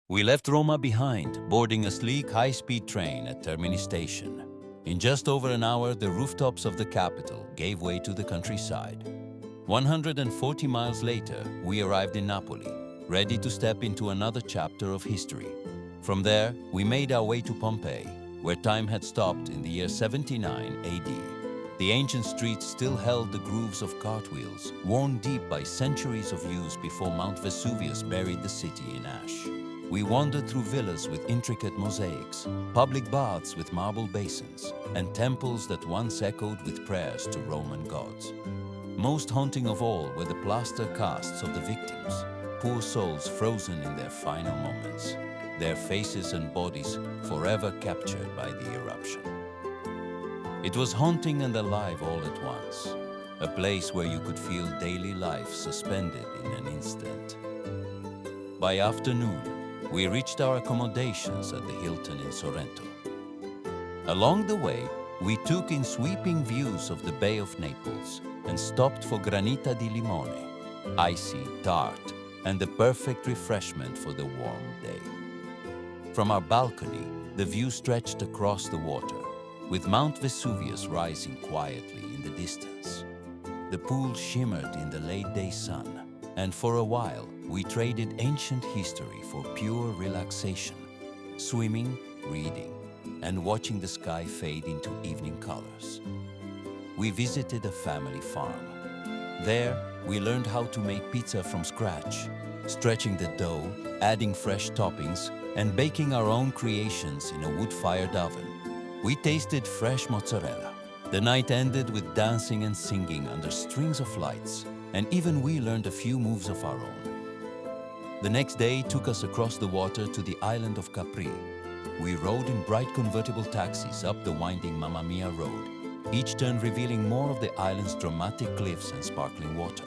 We left Roma behind, boarding a sleek high-speed train at Termini Station. In just over an hour, the rooftops of the capital gave way to the countryside. 140 miles later, we arrived in Napoli, ready to step into another chapter of history. From there, we made our way to Pompei, where time had stopped in the year 79 AD. The ancient streets still held the grooves of cartwheels, worn deep by centuries of use before Mount Vesuvius buried the city in ash. We wandered through villas with intricate mosaics, public baths with marble basins, and temples that once echoed with prayers to Roman gods. Most haunting of all were the plaster casts of the victims, poor souls frozen in their final moments, their faces and bodies forever captured by the eruption. It was haunting and alive all at once, a place where you could feel daily life suspended in an instant. By afternoon, we reached our accommodations at the Hilton in Sorrento. Along the way, we took in sweeping views of the Bay of Naples and stopped for granita di limone, icy, tart, and the perfect refreshment for the warm day. From our balcony, the view stretched across the water, with Mount Vesuvius rising quietly in the distance. The pool shimmered in the late-day sun, and for a while, we traded ancient history for pure relaxation, swimming, reading, and watching the sky fade into evening colors. We visited a family farm. There, we learned how to make pizza from scratch, stretching the dough, adding fresh toppings, and baking our own creations in a wood-fired oven. We tasted fresh mozzarella. The night ended with dancing and singing under strings of lights, and even we learned a few moves of our own. The next day took us across the water to the island of Capri. We rode in bright convertible taxis up the winding Mamma Mia road, each turn revealing more of the island's dramatic cliffs and sparkling water.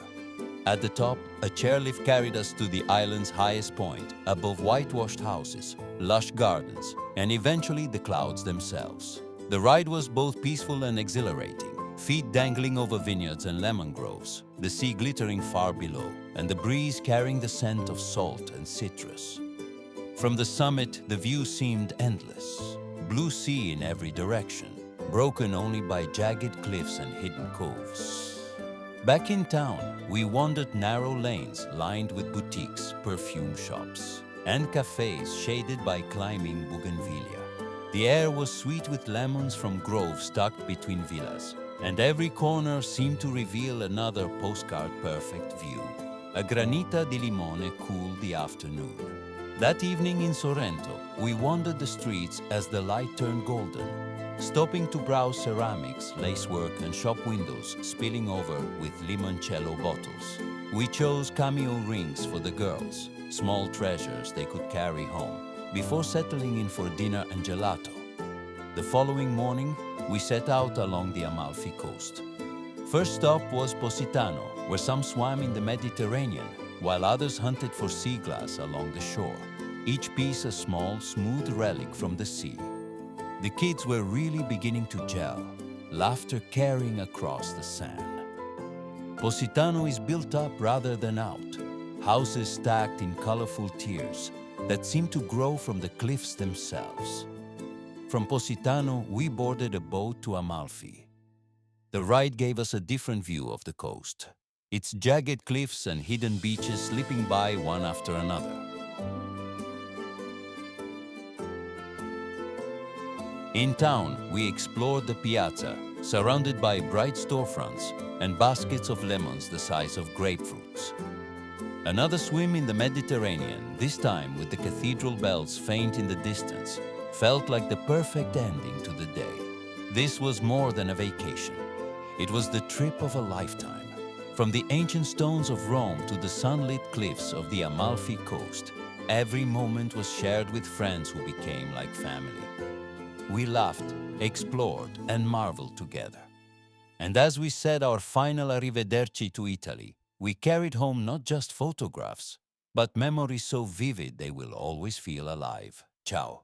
At the top, a chairlift carried us to the island's highest point, above whitewashed houses, lush gardens, and eventually the clouds themselves. The ride was both peaceful and exhilarating, feet dangling over vineyards and lemon groves, the sea glittering far below, and the breeze carrying the scent of salt and citrus. From the summit, the view seemed endless. Blue sea in every direction, broken only by jagged cliffs and hidden coves. Back in town, we wandered narrow lanes lined with boutiques, perfume shops, and cafes shaded by climbing bougainvillea. The air was sweet with lemons from groves tucked between villas, and every corner seemed to reveal another postcard-perfect view. A granita di limone cooled the afternoon. That evening in Sorrento, we wandered the streets as the light turned golden, stopping to browse ceramics, lacework, and shop windows spilling over with limoncello bottles. We chose cameo rings for the girls, small treasures they could carry home, before settling in for dinner and gelato. The following morning, we set out along the Amalfi coast. First stop was Positano, where some swam in the Mediterranean, while others hunted for sea glass along the shore, each piece a small, smooth relic from the sea. The kids were really beginning to gel, laughter carrying across the sand. Positano is built up rather than out, houses stacked in colorful tiers that seem to grow from the cliffs themselves. From Positano, we boarded a boat to Amalfi. The ride gave us a different view of the coast, its jagged cliffs and hidden beaches slipping by one after another. In town, we explored the piazza, surrounded by bright storefronts and baskets of lemons the size of grapefruits. Another swim in the Mediterranean, this time with the cathedral bells faint in the distance, felt like the perfect ending to the day. This was more than a vacation. It was the trip of a lifetime. From the ancient stones of Rome to the sunlit cliffs of the Amalfi coast, every moment was shared with friends who became like family. We laughed, explored, and marveled together. And as we said our final arrivederci to Italy, we carried home not just photographs, but memories so vivid they will always feel alive. Ciao.